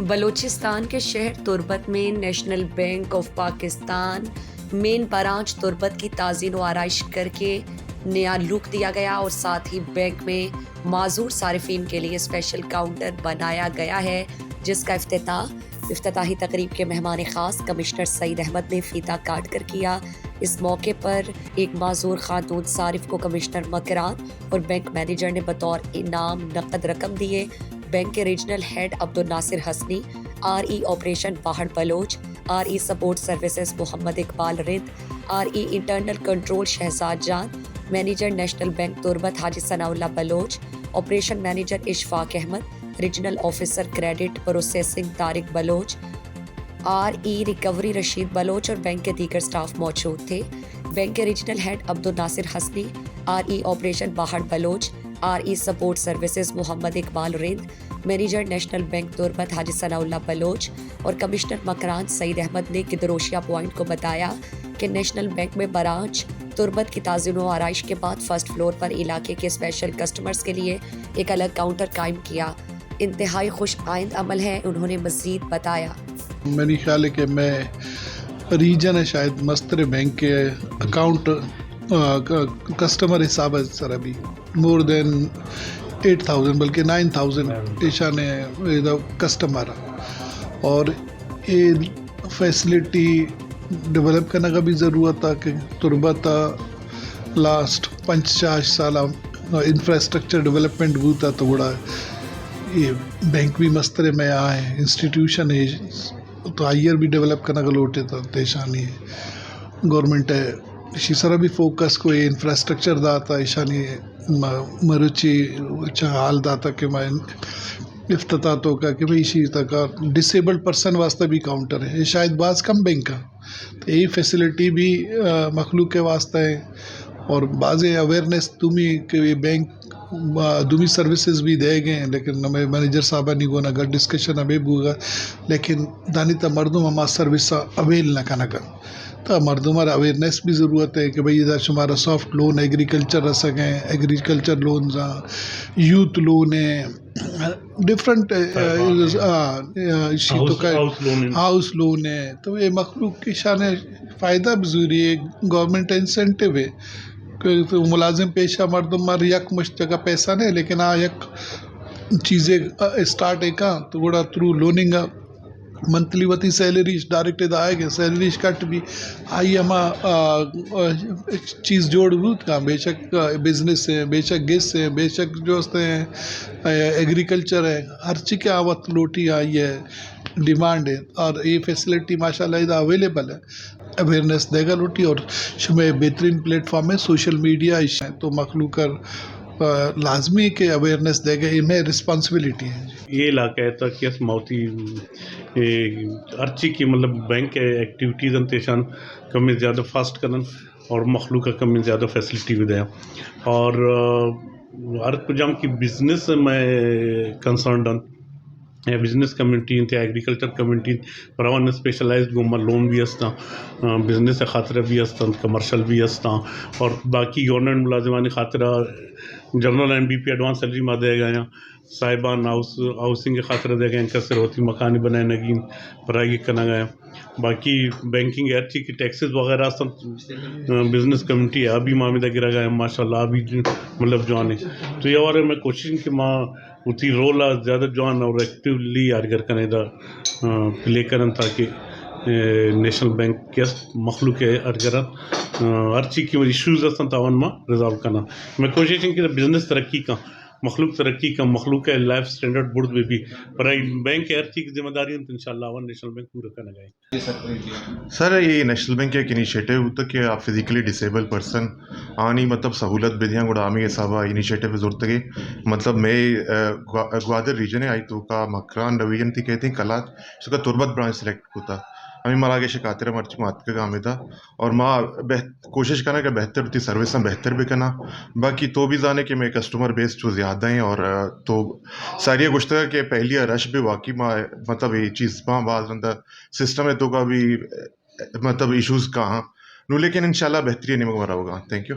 بلوچستان کے شہر تربت میں national bank of Pakistan main branch Turbat کی تعزین و آرائش کر کے نیا لک دیا گیا اور ساتھ ہی بینک میں معذور صارفین کے لیے اسپیشل کاؤنٹر بنایا گیا ہے، جس کا افتتاحی تقریب کے مہمان خاص کمشنر سعید احمد نے فیتا کاٹ کر کیا۔ اس موقع پر ایک معذور خاتون صارف کو کمشنر مکران اور بینک مینیجر نے بطور انعام نقد رقم دیے۔ بینک کے regional head Abdul Nasir Hasni, R E operation Bahar Baloch, R E support services Muhammad Iqbal Rind, R E internal control Shahzad Jan, manager national bank Turbat Haji Sana Ullah Baloch, operation manager Ashfaq Ahmed, regional officer credit processing Tariq Baloch, R E recovery Rashid Baloch اور بینک کے دیگر سٹاف موجود تھے۔ بینک کے regional head Abdul Nasir Hasni, R E operation Bahar Baloch, R E support services Muhammad Iqbal رند، manager national bank Turbat Haji Sana Ullah Baloch اور commissioner Makran سعید احمد نے گدروشیا point کو بتایا کہ نیشنل بینک میں برانچ تربت کی تعزین و آرائش کے بعد فرسٹ فلور پر علاقے کے اسپیشل کسٹمرز کے لیے ایک الگ کاؤنٹر قائم کیا۔ انتہائی خوش آئند عمل ہے، انہوں نے مزید بتایا۔ میری خیال ہے کہ میں ریجن ہے شاید مستر بینک کے اکاؤنٹ کسٹمر حساب ہے سر ابھی مور دین 8,000 بلکہ 9,000 پیشان کسٹمر اور یہ فیسلٹی ڈیولپ کرنے کا بھی ضرورت تھا کہ تربت لاسٹ 50 سال انفراسٹرکچر ڈیولپمنٹ ہوتا تھوڑا یہ بینک بھی مسترے میں آئے انسٹیٹیوشن ہے تو آئیر بھی ڈیولپ کرنے کا لوٹے تھا دیشانی گورنمنٹ ہے اسی طرح بھی فوکس کو یہ انفراسٹرکچر داتا ایشانی مروچی حال داتا کہ میں افتتاح تو کا کہ بھائی اسی تک ڈسیبلڈ پرسن واسطے بھی کاؤنٹر ہے، یہ شاید بعض کم بینک کا تو یہی فیسلٹی بھی مخلوق کے واسطے ہے اور بعض اویئرنیس تمہیں کہ یہ بینک دومی سروسز بھی دے گئے ہیں لیکن ہمیں مینیجر صاحبہ نہیں گونا اگر ڈسکشن ابھی ہوگا لیکن دانی تا مردم ہمارا سروس اویل نہ کرنا کر تو مردم اویئرنیس بھی ضرورت ہے کہ بھئی ادھر شمارا سافٹ لون ایگریکلچر رہ سکیں ایگریکلچر لونز یوتھ لون ہے ڈفرنٹ ہاؤس لون ہے تو یہ مخلوق کی شان فائدہ بھی ضروری ہے گورنمنٹ انسینٹیو ہے کہ ملازم پیشہ مردم مر یک مشت جگہ پیسہ نہیں لیکن یک چیزیں اسٹارٹ ہے کہاں تو گوڑا تھرو لوننگ منتلی وتی سیلریز ڈائریکٹ آئے گے سیلریز کٹ بھی آئی ہما چیز جوڑ بوت کا بے شک بزنس ہے بے شک گیس ہے بے شک جو ہیں ایگریکلچر ہے ہر چیز کے آوت لوٹی آئی ہے ڈیمانڈ ہے اور یہ فیسلٹی ماشاء اللہ ادھر اویلیبل ہے اویئرنیس دے گا لوٹی اور شمع بہترین پلیٹ فارم ہے سوشل میڈیا تو مخلوق لازمی ہے کہ اویئرنیس دے گا یہ میں رسپانسبلٹی ہے یہ علاقہ ہے تاکہ اس موتی ارچی کی مطلب بینک کے ایکٹیویٹیز انتشان کمی زیادہ فاسٹ کرن اور مخلوق کا کمی زیادہ فیسلٹی بھی دیں اور ہر کجام کی بزنس میں کنسرنڈ یا بزنس کمیونٹی یا ایگریکلچر کمیونٹی پراون اسپیشلائزڈ گوما لون بھی ہستا بزنس خاطر بھی ہستا کمرشل بھی ہستا اور باقی گورنمنٹ ملازمانی خاطر general N B P advance salary میں دے گئے ہیں صاحبان ہاؤسنگ کے خاطر دے گئے ہیں کثر ہوتی مکانی بنائے نگین پرائی کرنا گئے باقی بینکنگ ارچی کی ٹیکسز وغیرہ بزنس کمیونٹی ہے ابھی معاملہ گرا گیا ماشاء اللہ ابھی مطلب جوان ہے تو یہ اور میں کوشش کہ ماں اتی رول زیادہ جوان اور ایکٹیولی یادگار کرنے دا پلے کرن تاکہ نیشنل بینک کے مخلوق ہے ارگرت ہر چیز کی ایشوز ہستن تاون میں ریزالو کرنا میں کوشش کہ بزنس ترقی کا مخلوق ترقی کا مخلوق ہے لائف سٹینڈرڈ بڑھ بھی پر بینک ہر چیز کی ذمہ داری ہے انشاءاللہ ون نیشنل بینک پورا کرنا گئے سر یہ نیشنل بینک ایک انیشیٹو ہوتا کہ آپ فزیکلی ڈسیبل پرسن آنی مطلب سہولت بدیاں گوڑا آمی حسابہ انیشیٹو ضرورت ہے مطلب میں گوادر ریجن ہے آئی تو کا مکران ڈویژن تھی کہتے ہیں کلا اس کا تربت برانچ سلیکٹ ہوتا ہمیں مراگے شکاتر مرچ مات کا کام تھا اور ماں کوشش کرنا کہ بہتر ہوتی سروس میں بہتر بھی کرنا باقی تو بھی جانے کہ میں کسٹمر بیس جو زیادہ ہیں اور تو ساری گشتہ کہ پہلی رش بھی واقعی ماں مطلب یہ چیز ماں بعض اندر سسٹم ہے تو کا بھی مطلب ایشوز کہاں نو لیکن انشاءاللہ بہتری نہیں مگمرا ہوگا. Thank you.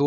2